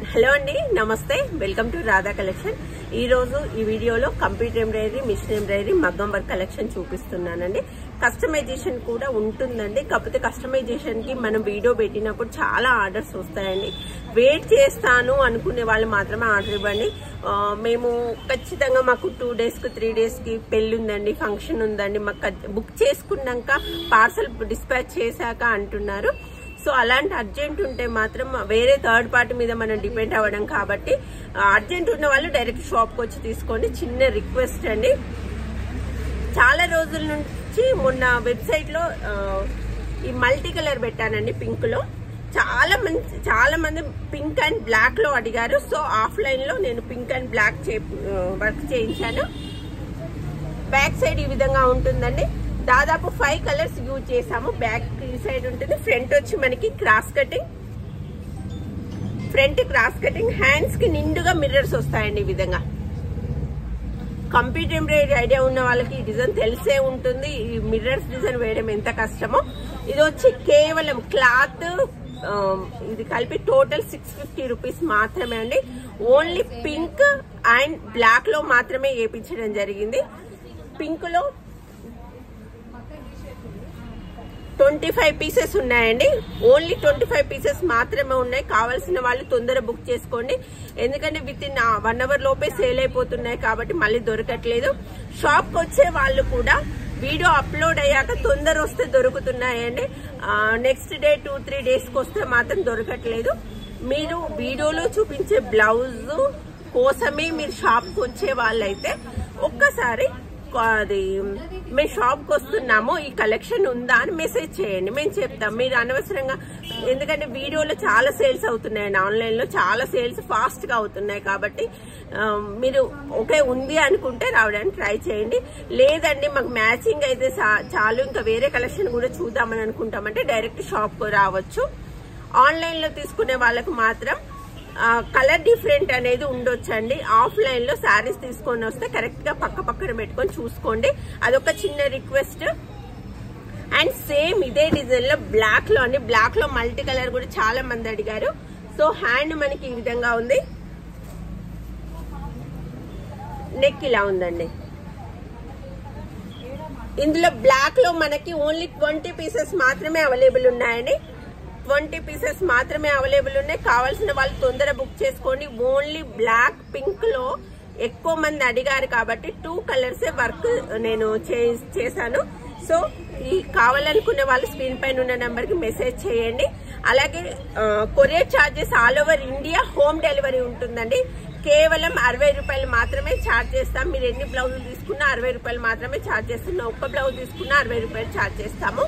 Hello అండి, నమస్తే. Welcome to Radha collection. ఈ రోజు ఈ వీడియోలో కంప్యూటర్ ఎంబ్రాయిడరీ, మిషన్ ఎంబ్రాయిడరీ, మగ్గం వర్క్ కలెక్షన్ చూపిస్తున్నానండి. కస్టమైజేషన్ కూడా ఉంటుందండి. కాకపోతే కస్టమైజేషన్ కి మనం వీడియో పెట్టినప్పుడు చాలా ఆర్డర్స్ వస్తాయండి. వెయిట్ చేస్తాను అనుకునే వాళ్ళు మాత్రమే ఆర్డర్ ఇవ్వండి. మేము ఖచ్చితంగా మాకు 2 days కి 3 days కి పెళ్లి ఉందండి, ఫంక్షన్ ఉందండి, మాకు బుక్ చేసుకున్నాక పార్సల్ డిస్పాచ్ చేశాక అంటున్నారు. సో అలాంటి అర్జెంట్ ఉంటే మాత్రం వేరే థర్డ్ పార్టీ మీద మనం డిపెండ్ అవ్వడం కాబట్టి అర్జెంట్ ఉన్న వాళ్ళు డైరెక్ట్ షాప్కి వచ్చి తీసుకోండి. చిన్న రిక్వెస్ట్ అండి. చాలా రోజుల నుంచి మొన్న వెబ్సైట్ లో ఈ మల్టీ కలర్ పెట్టానండి, పింక్ లో. చాలా మంది పింక్ అండ్ బ్లాక్ లో అడిగారు. సో ఆఫ్లైన్ లో నేను పింక్ అండ్ బ్లాక్ వర్క్ చేయించాను. బ్యాక్ సైడ్ ఈ విధంగా ఉంటుందండి. దాదాపు 5 కలర్స్ యూజ్ చేసాము. బ్యాక్ ఈ సైడ్ ఉంటుంది. ఫ్రంట్ వచ్చి మనకి క్రాస్ కటింగ్, హ్యాండ్స్ కి నిండుగా మిర్రర్స్ వస్తాయండి. ఈ విధంగా కంప్యూటర్ ఎంబ్రాయిడరీ ఐడియా ఉన్న వాళ్ళకి ఈ డిజైన్ తెలిసే ఉంటుంది. ఈ మిర్రర్స్ డిజైన్ వేయడం ఎంత కష్టమో. ఇది వచ్చి కేవలం క్లాత్ ఇది కలిపి టోటల్ 650 రూపీస్ మాత్రమే అండి. ఓన్లీ పింక్ అండ్ బ్లాక్ లో మాత్రమే వేయించడం జరిగింది. పింక్ లో 25 పీసెస్ ఉన్నాయండి. ఓన్లీ 25 పీసెస్ మాత్రమే ఉన్నాయి. కావాల్సిన వాళ్ళు తొందర బుక్ చేసుకోండి. ఎందుకంటే విత్ ఇన్ 1 hour లోపే సేల్ అయిపోతున్నాయి కాబట్టి మళ్ళీ దొరకట్లేదు. షాప్ కి వచ్చే వాళ్ళు కూడా వీడియో అప్లోడ్ అయ్యాక తొందర వస్తే దొరుకుతున్నాయండి. నెక్స్ట్ డే 2-3 days కి వస్తే మాత్రం దొరకట్లేదు. మీరు వీడియోలో చూపించే బ్లౌజ్ కోసమే మీరు షాప్ కి వచ్చే వాళ్ళైతే ఒక్కసారి అది మేము షాప్ కి వస్తున్నాము, ఈ కలెక్షన్ ఉందా అని మెసేజ్ చేయండి, మేము చెప్తాం. మీరు అనవసరంగా, ఎందుకంటే వీడియోలో చాలా సేల్స్ అవుతున్నాయండి, ఆన్లైన్ లో చాలా సేల్స్ ఫాస్ట్ గా అవుతున్నాయి కాబట్టి మీరు ఓకే ఉంది అనుకుంటే రావడానికి ట్రై చేయండి. లేదండి మాకు మ్యాచింగ్ అయితే చాలు, ఇంకా వేరే కలెక్షన్ కూడా చూద్దామని అనుకుంటామంటే డైరెక్ట్ షాప్ కు రావచ్చు. ఆన్లైన్ లో తీసుకునే వాళ్ళకు మాత్రం కలర్ డిఫరెంట్ అనేది ఉండొచ్చండి. ఆఫ్లైన్ లో శారీస్ తీసుకొని వస్తే కరెక్ట్ గా పక్కన పెట్టుకొని చూసుకోండి. అదొక చిన్న రిక్వెస్ట్. అండ్ సేమ్ ఇదే డిజైన్ లో బ్లాక్ లో అండి. బ్లాక్ లో మల్టీ కలర్ కూడా చాలా మంది అడిగారు. సో హ్యాండ్ మనకి ఈ విధంగా ఉంది, నెక్ ఇలా ఉందండి. ఇందులో బ్లాక్ లో మనకి ఓన్లీ 20 పీసెస్ మాత్రమే అవైలబుల్ ఉన్నాయండి. 20 పీసెస్ మాత్రమే అవైలబుల్ ఉన్నాయి. కావాల్సిన వాళ్ళు తొందర బుక్ చేసుకోండి. ఓన్లీ బ్లాక్ పింక్ లో ఎక్కువ మంది అడిగారు కాబట్టి 2 కలర్స్ వర్క్ నేను చేశాను. సో ఈ కావాలనుకునే వాళ్ళు స్క్రీన్ పైన ఉన్న నెంబర్ కి మెసేజ్ చేయండి. అలాగే courier charges all over India home delivery ఉంటుందండి. కేవలం 60 రూపాయలు మాత్రమే ఛార్జ్ చేస్తాం. మీరు ఎన్ని బ్లౌజులు తీసుకున్నా 60 రూపాయలు మాత్రమే ఛార్జ్ చేస్తున్నాం. ఒక్క బ్లౌజ్ తీసుకున్నా 60 రూపాయలు ఛార్జ్ చేస్తాము.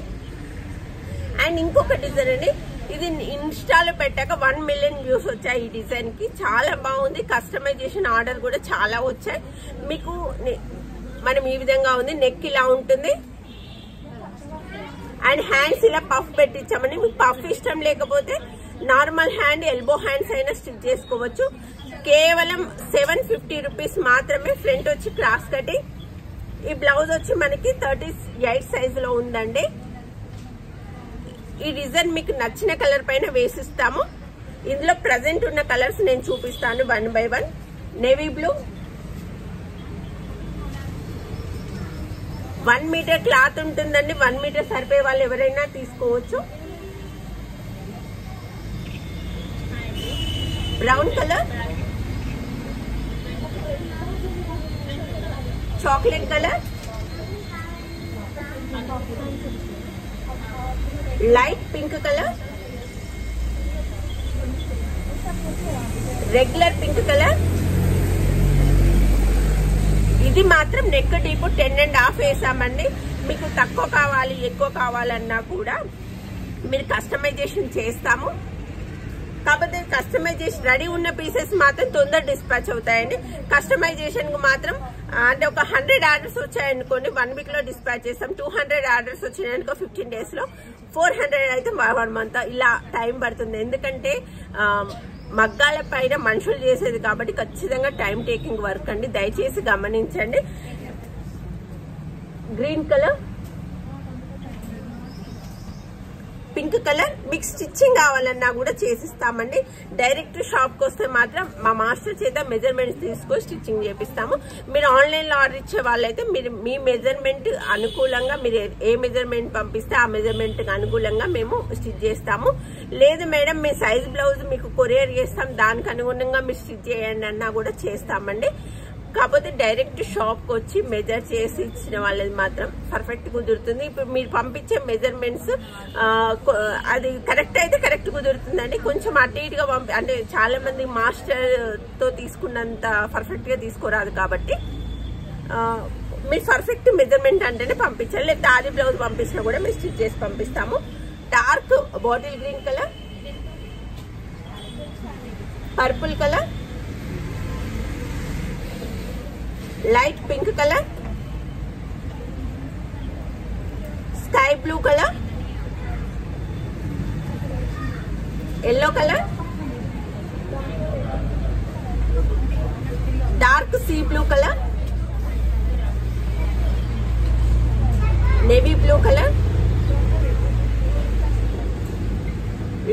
అండ్ ఇంకొక డిజైన్ అండి, ఇది ఇన్స్టాలో పెట్టాక 1 million వ్యూస్ వచ్చాయి. ఈ డిజైన్ కి చాలా బాగుంది. కస్టమైజేషన్ ఆర్డర్ కూడా చాలా వచ్చాయి. మీకు మనం ఈ విధంగా ఉంది, నెక్ ఇలా ఉంటుంది అండ్ హ్యాండ్స్ ఇలా పఫ్ పెట్టించామని. మీకు పఫ్ ఇష్టం లేకపోతే నార్మల్ హ్యాండ్, ఎల్బో హ్యాండ్స్ అయినా స్టిచ్ చేసుకోవచ్చు. కేవలం 750 రూపీస్ మాత్రమే. ఫ్రంట్ వచ్చి క్రాస్ కటింగ్. ఈ బ్లౌజ్ వచ్చి మనకి 38 సైజ్ లో ఉందండి. ఈ డిజైన్ మీకు నచ్చిన కలర్ పైన వేసిస్తాము. ఇందులో ప్రజెంట్ ఉన్న కలర్స్ నేను చూపిస్తాను 1 by 1. Navy blue, 1 metre cloth ఉంటుందండి. 1 మీటర్ సరిపోయే వాళ్ళు ఎవరైనా తీసుకోవచ్చు. Brown colour, chocolate colour, light pink colour, regular pink colour. ఇది మాత్రం నెక్ డీప్ 10.5 వేసామండి. మీకు తక్కువ కావాలి, ఎక్కువ కావాలన్నా కూడా మీరు కస్టమైజేషన్ చేస్తాము. కాకపోతే కస్టమైజేషన్ రెడీ ఉన్న పీసెస్ మాత్రం తొందర డిస్పాచ్ అవుతాయండి. కస్టమైజేషన్ కు మాత్రం అంటే ఒక 100 ఆర్డర్స్ వచ్చాయనుకోండి 1 week లో డిస్పాచ్ చేస్తాం. 200 ఆర్డర్స్ వచ్చినాయనుకో 15 days లో, 400 అయితే 1 month ఇలా టైం పడుతుంది. ఎందుకంటే మగ్గాల పైన మనుషులు చేసేది కాబట్టి ఖచ్చితంగా టైం టేకింగ్ వర్క్ అండి, దయచేసి గమనించండి. Green colour, pink colour. మీకు స్టిచ్చింగ్ కావాలన్నా కూడా చేసిస్తామండి. డైరెక్ట్ షాప్ కి వస్తే మాత్రం మా మాస్టర్ చేత మెజర్మెంట్స్ తీసుకొని స్టిచ్చింగ్ చేపిస్తాము. మీరు ఆన్లైన్ లో ఆర్డర్ ఇచ్చే వాళ్ళైతే మీరు మీ మెజర్మెంట్ అనుకూలంగా మీరు ఏ మెజర్మెంట్ పంపిస్తే ఆ మెజర్మెంట్ అనుకూలంగా మేము స్టిచ్ చేస్తాము. లేదు మేడం మీ సైజ్ బ్లౌజ్ మీకు కొరియర్ చేస్తాం, దానికి అనుగుణంగా మీరు స్టిచ్ చేయండి అన్నా కూడా చేస్తామండి. కాకపోతే డైరెక్ట్ షాప్ కి వచ్చి మెజర్ చేసి ఇచ్చిన వాళ్ళది మాత్రం పర్ఫెక్ట్ కుదురుతుంది. ఇప్పుడు మీరు పంపించే మెజర్మెంట్స్ అది కరెక్ట్ అయితే కరెక్ట్ కుదురుతుందండి. కొంచెం అటు ఇటుగా అంటే చాలా మంది మాస్టర్ తో తీసుకున్నంత పర్ఫెక్ట్ గా తీసుకోరాదు కాబట్టి మీరు పర్ఫెక్ట్ మెజర్మెంట్ అంటేనే పంపించాలి. లేదా ఆది బ్లౌజ్ పంపించినా కూడా మేము స్టిచ్ చేసి పంపిస్తాము. Dark bottle green colour, purple colour, light pink colour, sky blue colour, yellow colour, dark sea blue colour, navy blue colour,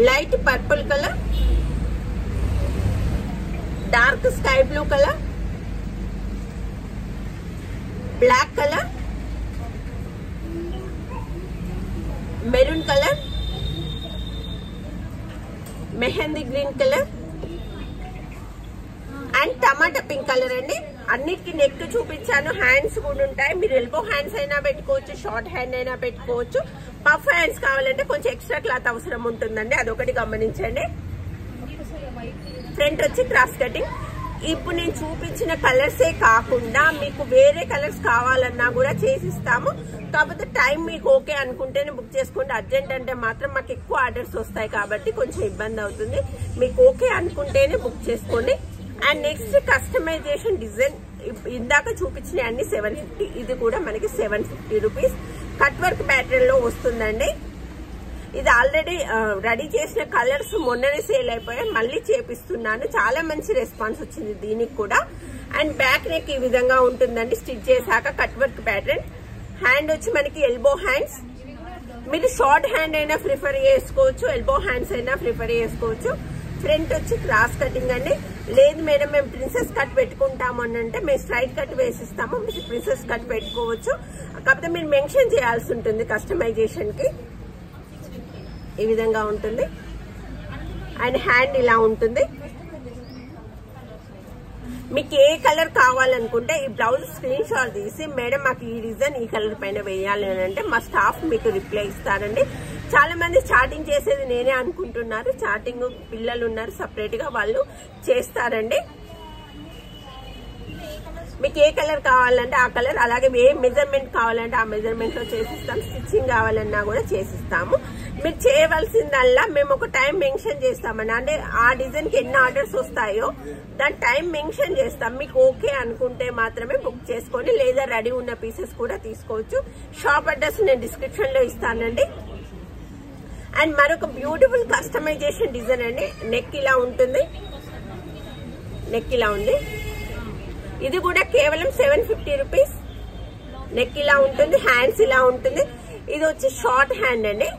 light purple colour, dark sky blue colour, black colour, maroon colour, mehndi green colour and tomato pink colour అండి. అన్నిటికీ neck చూపించాను. Hands కూడా ఉంటాయి. మీరు elbow hands అయినా పెట్టుకోవచ్చు, short hand అయినా పెట్టుకోవచ్చు. పఫ్ హ్యాండ్స్ కావాలంటే కొంచెం ఎక్స్ట్రా క్లాత్ అవసరం ఉంటుందండి, అదొకటి గమనించండి. ఫ్రంట్ వచ్చి క్రాస్ కటింగ్. ఇప్పుడు నేను చూపించిన కలర్సే కాకుండా మీకు వేరే కలర్స్ కావాలన్నా కూడా చేసిస్తాము. కాకపోతే టైం మీకు ఓకే అనుకుంటేనే బుక్ చేసుకోండి. అర్జెంట్ అంటే మాత్రం మాకు ఎక్కువ ఆర్డర్స్ వస్తాయి కాబట్టి కొంచెం ఇబ్బంది అవుతుంది. మీకు ఓకే అనుకుంటేనే బుక్ చేసుకోండి. అండ్ నెక్స్ట్ కస్టమైజేషన్ డిజైన్ ఇందాక చూపించిన అన్ని 750. ఇది కూడా మనకి 750 రూపీస్ కట్ వర్క్ ప్యాటర్న్ లో వస్తుందండి. ఇది ఆల్రెడీ రెడీ చేసిన కలర్స్ మొన్ననే సేల్ అయిపోయాయి, మళ్ళీ చేపిస్తున్నాను. చాలా మంచి రెస్పాన్స్ వచ్చింది దీనికి కూడా. అండ్ బ్యాక్ నెక్ ఈ విధంగా ఉంటుందండి స్టిచ్ చేశాక కట్ వర్క్ ప్యాటర్న్. హ్యాండ్ వచ్చి మనకి ఎల్బో హ్యాండ్స్. మీరు షార్ట్ హ్యాండ్ అయినా ప్రిఫర్ చేసుకోవచ్చు, ఎల్బో హ్యాండ్స్ అయినా ప్రిఫర్ చేసుకోవచ్చు. ఫ్రంట్ వచ్చి క్రాస్ కటింగ్ అండి. లేదు మేడం మేము ప్రిన్సెస్ కట్ పెట్టుకుంటాము అని అంటే మేము స్ట్రైట్ కట్ వేసిస్తాము, మీరు ప్రిన్సెస్ కట్ పెట్టుకోవచ్చు. కాకపోతే మీరు మెన్షన్ చేయాల్సి ఉంటుంది కస్టమైజేషన్ కి. ఈ విధంగా ఉంటుంది. అండ్ హ్యాండ్ ఇలా ఉంటుంది. మీకు ఏ కలర్ కావాలనుకుంటే ఈ బ్లౌజ్ స్క్రీన్ షాట్ తీసి మేడం మాకు ఈ డిజైన్ ఈ కలర్ పైన వేయాలి అని అంటే మా స్టాఫ్ మీకు రిప్లై ఇస్తారండి. చాలా మంది చాటింగ్ చేసేది నేనే అనుకుంటున్నారు. చాటింగ్ పిల్లలు ఉన్నారు సపరేట్ గా, వాళ్ళు చేస్తారండి. మీకు ఏ కలర్ కావాలంటే ఆ కలర్, అలాగే ఏ మెజర్మెంట్ కావాలంటే ఆ మెజర్మెంట్ లో చేసిస్తాం. స్టిచ్చింగ్ కావాలన్నా కూడా చేసిస్తాము. మీరు చేయవలసిందల్లా మేము ఒక టైం మెన్షన్ చేస్తామండి. అంటే ఆ డిజైన్ కి ఎన్ని ఆర్డర్స్ వస్తాయో దాని టైం మెన్షన్ చేస్తాం. మీకు ఓకే అనుకుంటే మాత్రమే బుక్ చేసుకోండి, లేదా రెడీ ఉన్న పీసెస్ కూడా తీసుకోవచ్చు. షాప్ అడ్రస్ నేను డిస్క్రిప్షన్ లో ఇస్తానండి. అండ్ మరొక బ్యూటిఫుల్ కస్టమైజేషన్ డిజైన్ అండి. నెక్ ఇలా ఉంటుంది, నెక్ ఇలా ఉంది. ఇది కూడా కేవలం 750 రూపీస్. నెక్ ఇలా ఉంటుంది, హ్యాండ్స్ ఇలా ఉంటుంది. ఇది వచ్చి షార్ట్ హ్యాండ్ అండి.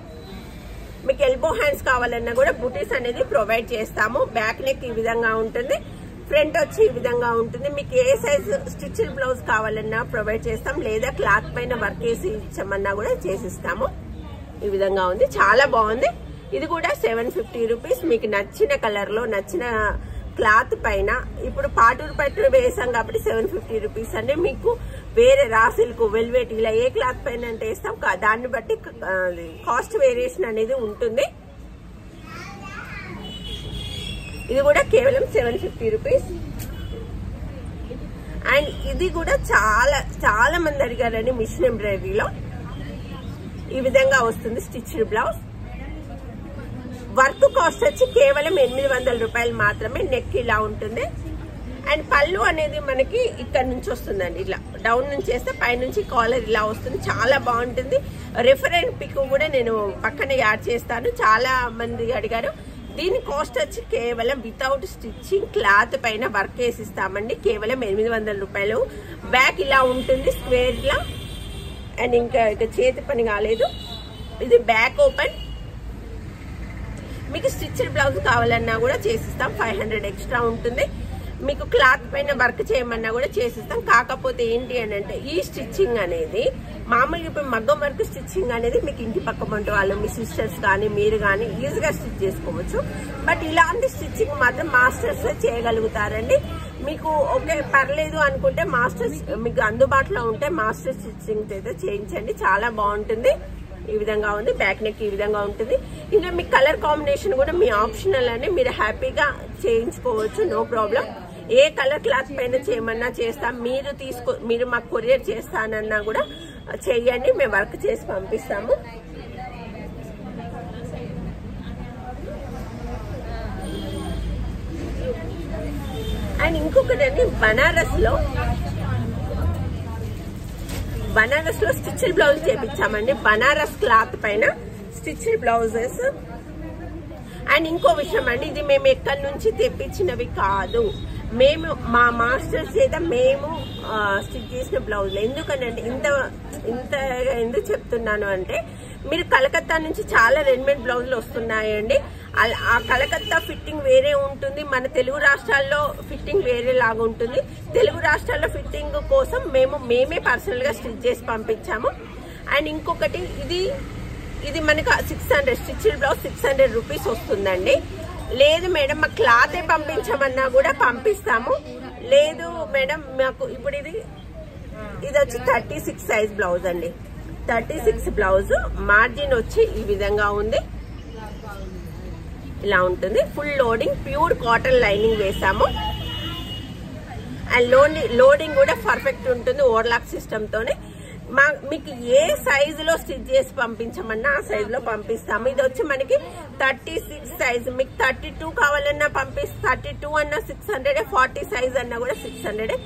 మీకు ఎల్బో హ్యాండ్స్ కావాలన్నా కూడా బుటీస్ అనేది ప్రొవైడ్ చేస్తాము. బ్యాక్ నెక్ ఈ విధంగా ఉంటుంది, ఫ్రంట్ వచ్చి ఈ విధంగా ఉంటుంది. మీకు ఏ సైజ్ స్టిచ్డ్ బ్లౌజ్ కావాలన్నా ప్రొవైడ్ చేస్తాం, లేదా క్లాత్ పైన వర్క్ చేసి ఇచ్చామన్నా కూడా చేసిస్తాము. ఈ విధంగా ఉంది, చాలా బాగుంది. ఇది కూడా 750 రూపీస్. మీకు నచ్చిన కలర్ లో నచ్చిన క్లాత్ పైన, ఇప్పుడు పాటూరు పట్టు వేసాం కాబట్టి 750 రూపీస్ అండి. మీకు వేరే రా సిల్క్, వెల్వెట్ ఇలా ఏ క్లాత్ పైన అంటే వేస్తాం దాన్ని బట్టి కాస్ట్ వేరియేషన్ అనేది ఉంటుంది. ఇది కూడా కేవలం 750 రూపీస్. అండ్ ఇది కూడా చాలా మంది అడిగారండి. మిషన్ ఎంబ్రాయిడరీలో ఈ విధంగా వస్తుంది స్టిచ్డ్ బ్లౌజ్. వర్క్ కాస్ట్ వచ్చి కేవలం 800 రూపాయలు మాత్రమే. నెక్ ఇలా ఉంటుంది. అండ్ పళ్ళు అనేది మనకి ఇక్కడ నుంచి వస్తుందండి. ఇలా డౌన్ నుంచి వేస్తే పైనుంచి కాలర్ ఇలా వస్తుంది, చాలా బాగుంటుంది. రిఫరెంట్ పిక్ కూడా నేను పక్కన యాడ్ చేస్తాను, చాలా మంది అడిగారు. దీని కాస్ట్ వచ్చి కేవలం వితౌట్ స్టిచ్చింగ్ క్లాత్ పైన వర్క్ వేసిస్తామండి, కేవలం 800 రూపాయలు. బ్యాక్ ఇలా ఉంటుంది స్క్వేర్ లా. అండ్ ఇంకా చేతి పని కాలేదు. ఇది బ్యాక్ ఓపెన్, మీకు స్టిచ్డ్ బ్లౌజ్ కావాలన్నా కూడా చేసిస్తాం. 500 ఎక్స్ట్రా ఉంటుంది. మీకు క్లాత్ పైన వర్క్ చేయమన్నా కూడా చేసిస్తాం. కాకపోతే ఏంటి అని అంటే ఈ స్టిచ్చింగ్ అనేది మామూలుగా ఇప్పుడు మగ్గం వర్క్ స్టిచ్చింగ్ అనేది మీకు ఇంటి పక్క పంట వాళ్ళు మీ సిస్టర్స్ కానీ మీరు కానీ ఈజీగా స్టిచ్ చేసుకోవచ్చు. బట్ ఇలాంటి స్టిచ్చింగ్ మాత్రం మాస్టర్స్ చేయగలుగుతారండి. మీకు ఓకే పర్లేదు అనుకుంటే మాస్టర్స్ మీకు అందుబాటులో ఉంటే మాస్టర్ స్టిచ్చింగ్ అయితే చేయించండి, చాలా బాగుంటుంది. ఈ విధంగా ఉంది, బ్యాక్ నెక్ ఈ విధంగా ఉంటుంది. ఇంకా మీ కలర్ కాంబినేషన్ కూడా మీ ఆప్షనల్ అని మీరు హ్యాపీగా చేయించుకోవచ్చు, నో ప్రాబ్లం. ఏ కలర్ క్లాత్ పైన చేయమన్నా చేస్తాం. మీరు మాకు కొరియర్ చేస్తానన్నా కూడా చెయ్యండి, మేము వర్క్ చేసి పంపిస్తాము. అండ్ ఇంకొకటి బనారస్ లో స్టిచ్డ్ బ్లౌజ్ చేపించామండి. బనారస్ క్లాత్ పైన స్టిచ్డ్ బ్లౌజెస్. అండ్ ఇంకో విషయం అండి, ఇది మేము ఎక్కడి నుంచి తెప్పించినవి కాదు, మేము మా మాస్టర్స్ చేత మేము స్టిచ్ చేసిన బ్లౌజ్. ఎందుకనంటే ఇంత ఎందుకు చెప్తున్నాను అంటే మీరు కలకత్తా నుంచి చాలా రెడీమేడ్ బ్లౌజులు వస్తున్నాయండి. ఆ కలకత్తా ఫిట్టింగ్ వేరే ఉంటుంది, మన తెలుగు రాష్ట్రాల్లో ఫిట్టింగ్ వేరే లాగా ఉంటుంది. తెలుగు రాష్ట్రాల్లో ఫిట్టింగ్ కోసం మేమే పర్సనల్ గా స్టిచ్ చేసి పంపించాము. అండ్ ఇంకొకటి ఇది మనకు 600 స్టిచ్డ్ బ్లౌజ్ 600 రూపీస్ వస్తుందండి. లేదు మేడం మా క్లాతే పంపించమన్నా కూడా పంపిస్తాము. లేదు మేడం మాకు ఇప్పుడు ఇది వచ్చి 36 సైజ్ బ్లౌజ్ అండి. 36 బ్లౌజ్ మార్జిన్ వచ్చి ఈ విధంగా ఉంది, ఇలా ఉంటుంది. Full loading pure cotton lining వేసాము. అండ్ లోడింగ్ కూడా పర్ఫెక్ట్ ఉంటుంది ఓవర్లాక్ సిస్టమ్ తోనే. మీకు ఏ సైజులో స్టిచ్ చేసి పంపించమన్నా ఆ సైజులో పంపిస్తాము. ఇది వచ్చి మనకి 36 సైజ్. మీకు 32 కావాలన్నా 32 అన్నా 600, 40 సైజ్ అన్నా కూడా 600.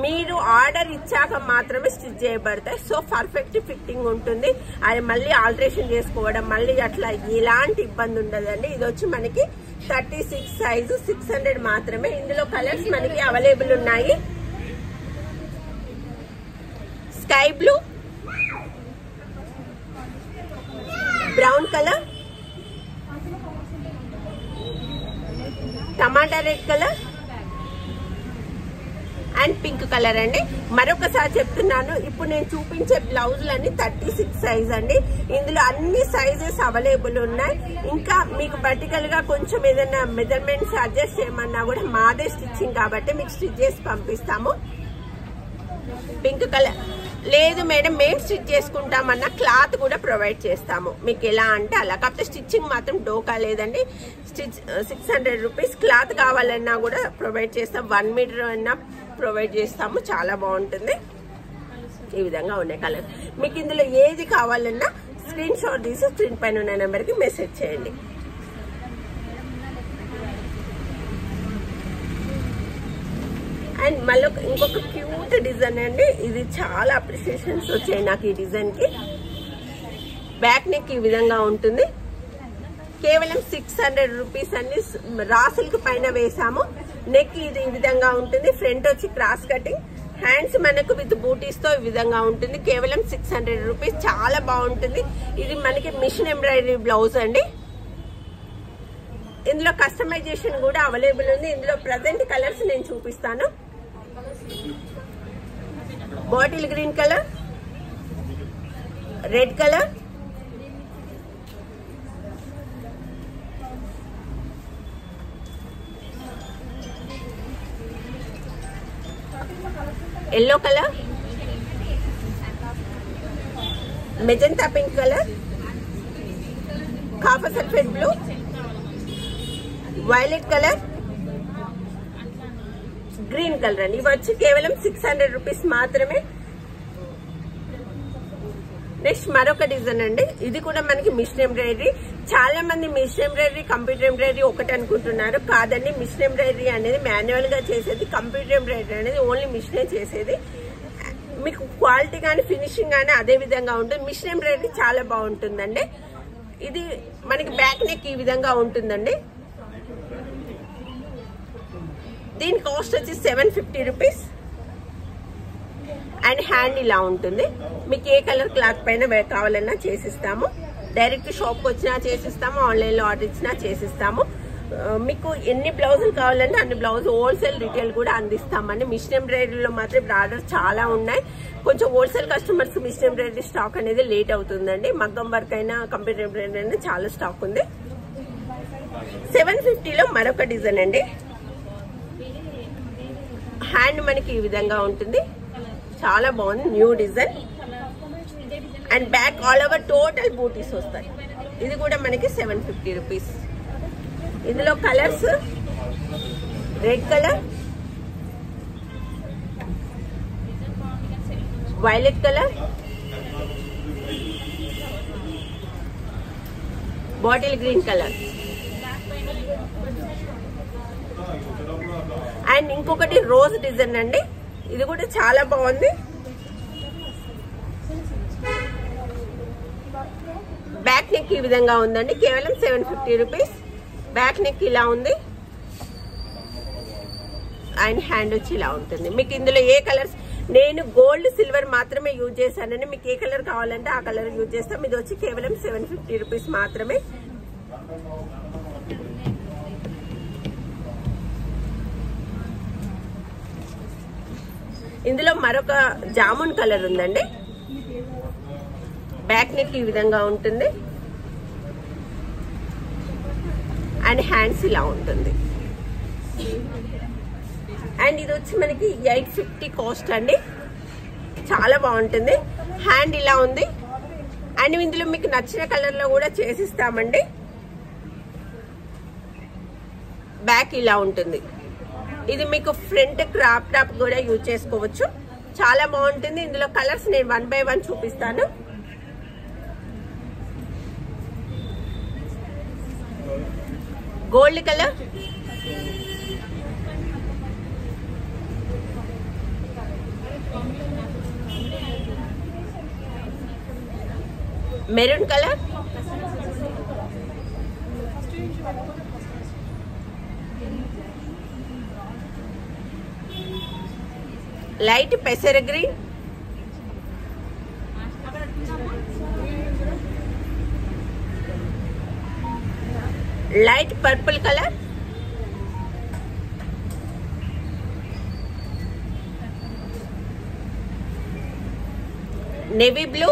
మీరు ఆర్డర్ ఇచ్చాక మాత్రమే స్టిచ్ చేయబడతాయి. సో పర్ఫెక్ట్ ఫిట్టింగ్ ఉంటుంది. అది మళ్ళీ ఆల్టరేషన్ చేసుకోవడం మళ్ళీ అట్లా ఎలాంటి ఇబ్బంది ఉండదండి. ఇది వచ్చి మనకి 36 సైజు 600 మాత్రమే. ఇందులో కలర్స్ మనకి అవైలబుల్ ఉన్నాయి. Sky blue, brown colour, tomato red colour and pink colour అండి. మరొకసారి చెప్తున్నాను, ఇప్పుడు నేను చూపించే బ్లౌజులన్నీ 36 సైజ్ అండి. ఇందులో అన్ని సైజెస్ అవైలబుల్ ఉన్నాయి. ఇంకా మీకు పర్టికులర్ గా కొంచెం ఏదైనా మెజర్మెంట్స్ అడ్జస్ట్ చేయమన్నా కూడా మాదే స్టిచ్చింగ్ కాబట్టి మీకు స్టిచ్ చేసి పంపిస్తాము. పింక్ కలర్ లేదు మేడం మేము స్టిచ్ చేసుకుంటామన్నా క్లాత్ కూడా ప్రొవైడ్ చేస్తాము. మీకు ఎలా అంటే అలా, కాకపోతే స్టిచ్చింగ్ మాత్రం డోకా లేదండి. 600 రూపీస్. క్లాత్ కావాలన్నా కూడా ప్రొవైడ్ చేస్తాం. 1 మీటర్ అన్నా ప్రొవైడ్ చేస్తాము. చాలా బాగుంటుంది. ఈ విధంగా ఉన్నాయి కలర్. మీకు ఇందులో ఏది కావాలన్నా స్క్రీన్ షాట్ తీసి స్క్రీన్ పైన ఉన్న నెంబర్కి మెసేజ్ చేయండి. అండ్ మళ్ళీ ఇంకొక క్యూట్ డిజైన్ అండి. ఇది చాలా అప్రిషియేషన్స్ వచ్చాయి నాకు ఈ డిజైన్ కి. బ్యాక్ నెక్ ఈ విధంగా ఉంటుంది. కేవలం 600 రూపీస్ అండి. రా సిల్క్ పైన వేసాము. నెక్ ఇది ఈ విధంగా ఉంటుంది. ఫ్రంట్ వచ్చి క్రాస్ కటింగ్, హ్యాండ్స్ మనకు విత్ బూటీస్ తో ఈ విధంగా ఉంటుంది. కేవలం 600 రూపీస్. చాలా బాగుంటుంది. ఇది మనకి మిషన్ ఎంబ్రాయిడరీ బ్లౌజ్ అండి. ఇందులో కస్టమైజేషన్ కూడా అవైలబుల్ ఉంది. ఇందులో ప్రజెంట్ కలర్స్ నేను చూపిస్తాను. Bottle green colour, red colour, yellow colour, magenta pink colour, copper sulphate blue, violet colour, green colour అండి. ఇవి వచ్చి కేవలం 600 రూపీస్ మాత్రమే. నెక్స్ట్ మరొక డిజైన్ అండి. ఇది కూడా మనకి మిషన్ ఎంబ్రాయిడరీ. చాలా మంది మిషన్ ఎంబ్రాయిడరీ కంప్యూటర్ ఎంబ్రాయిడరీ ఒకటి అనుకుంటున్నారు. కాదండి, మిషన్ ఎంబ్రాయిడరీ అనేది మాన్యువల్ గా చేసేది, కంప్యూటర్ ఎంబ్రాయిడరీ అనేది ఓన్లీ మిషనే చేసేది. మీకు క్వాలిటీ కానీ ఫినిషింగ్ కానీ అదే విధంగా ఉంటుంది. మిషన్ ఎంబ్రాయిడరీ చాలా బాగుంటుందండి. ఇది మనకి బ్యాక్ నెక్ ఈ విధంగా ఉంటుందండి. దీని కాస్ట్ వచ్చి 750 రూపీస్. అండ్ హ్యాండ్ ఇలా ఉంటుంది. మీకు ఏ కలర్ క్లాత్ పైన కావాలన్నా చేసిస్తాము. డైరెక్ట్ షాప్కి వచ్చినా చేసిస్తాము, ఆన్లైన్లో ఆర్డర్ ఇచ్చినా చేసిస్తాము. మీకు ఎన్ని బ్లౌజులు కావాలంటే అన్ని బ్లౌజ్ హోల్సేల్ రీటైల్ కూడా అందిస్తామండి. మిషన్ ఎంబ్రాయిడరీలో మాత్రం ఆర్డర్స్ చాలా ఉన్నాయి. కొంచెం wholesale customers machine embroidery stock అనేది లేట్ అవుతుందండి. మగ్గం వర్క్ అయినా కంప్యూటర్ ఎంబ్రాయిడరీ అయినా చాలా స్టాక్ ఉంది. 750లో మరొక డిజైన్ అండి. హ్యాండ్ మనకి ఈ విధంగా ఉంటుంది, చాలా బాగుంది, new design. And back all over total బూటీస్ వస్తాయి. ఇది కూడా మనకి 750 రూపీస్. ఇందులో colours red colour, violet colour, bottle green colour and ఇంకొకటి రోజ్ డిజైన్ అండి. ఇది కూడా చాలా బాగుంది. బ్యాక్ నెక్ ఈ విధంగా ఉందండి, కేవలం 750 రూపీస్. బ్యాక్ నెక్ ఇలా ఉంది అండ్ హ్యాండ్ వచ్చి ఇలా ఉంటుంది. మీకు ఇందులో ఏ కలర్స్, నేను గోల్డ్ సిల్వర్ మాత్రమే యూజ్ చేశానండి. మీకు ఏ కలర్ కావాలంటే ఆ కలర్ యూజ్ చేస్తాం. ఇది వచ్చి కేవలం 750 రూపీస్ మాత్రమే. ఇందులో మరొక జామున్ కలర్ ఉందండి. బ్యాక్ నెక్ ఈ విధంగా ఉంటుంది అండ్ హ్యాండ్స్ ఇలా ఉంటుంది. అండ్ ఇది వచ్చి మనకి 850 కాస్ట్ అండి, చాలా బాగుంటుంది. హ్యాండ్ ఇలా ఉంది అండ్ ఇందులో మీకు నచ్చిన కలర్ లో కూడా చేసిస్తామండి. బ్యాక్ ఇలా ఉంటుంది. ఇది మీకు ఫ్రంట్ క్రాప్ టాప్ కూడా యూజ్ చేసుకోవచ్చు, చాలా బాగుంటుంది. ఇందులో కలర్స్ నేను 1 by 1 చూపిస్తాను. Gold colour, maroon colour, light పెసర green, light purple colour, navy blue,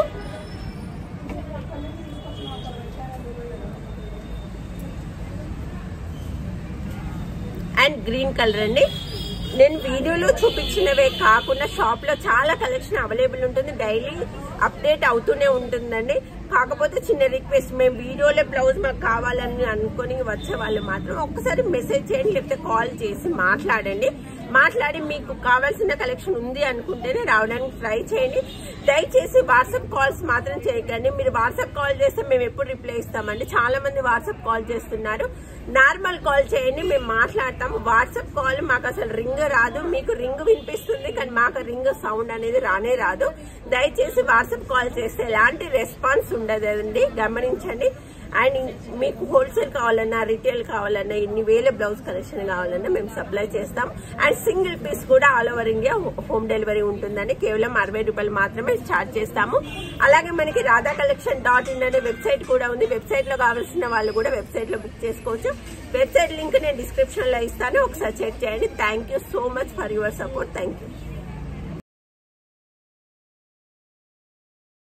and green colour అండి. నేను వీడియోలో చూపించినవే కాకుండా షాప్ లో చాలా కలెక్షన్ అవైలబుల్ ఉంటుంది, డైలీ అప్డేట్ అవుతూనే ఉంటుందండి. కాకపోతే చిన్న రిక్వెస్ట్, మేము వీడియోలో బ్లౌజ్ మాకు కావాలని అనుకుని వచ్చే వాళ్ళు మాత్రం ఒక్కసారి మెసేజ్ చేయండి, లేకపోతే కాల్ చేసి మాట్లాడి మీకు కావాల్సిన కలెక్షన్ ఉంది అనుకుంటేనే రావడానికి ట్రై చేయండి. దయచేసి వాట్సాప్ కాల్స్ మాత్రం చేయకండి. మీరు వాట్సాప్ కాల్ చేస్తే మేము ఎప్పుడు రిప్లై ఇస్తామండి. చాలా మంది వాట్సాప్ కాల్ చేస్తున్నారు. నార్మల్ కాల్ చేయండి, మేము మాట్లాడతాము. వాట్సాప్ కాల్ మాకు అసలు రింగ్ రాదు, మీకు రింగ్ వినిపిస్తుంది కానీ మాకు రింగ్ సౌండ్ అనేది రానే రాదు. దయచేసి వాట్సాప్ కాల్ చేస్తే ఎలాంటి రెస్పాన్స్ ఉండదండి, గమనించండి. అండ్ మీకు హోల్సేల్ కావాలన్నా రిటైల్ కావాలన్నా ఎన్ని వేల బ్లౌజ్ కలెక్షన్ కావాలన్నా మేము సప్లై చేస్తాం. అండ్ సింగిల్ పీస్ కూడా all over India home delivery ఉంటుందండి. కేవలం 60 రూపాయలు మాత్రమే ఛార్జ్ చేస్తాము. అలాగే మనకి radhacollection.in అనే వెబ్సైట్ కూడా ఉంది. వెబ్సైట్ లో కావాల్సిన వాళ్ళు కూడా వెబ్సైట్ లో బుక్ చేసుకోవచ్చు. వెబ్సైట్ లింక్ నేను డిస్క్రిప్షన్ లో ఇస్తాను, ఒకసారి చెక్ చేయండి. Thank you so much for your support. Thank you.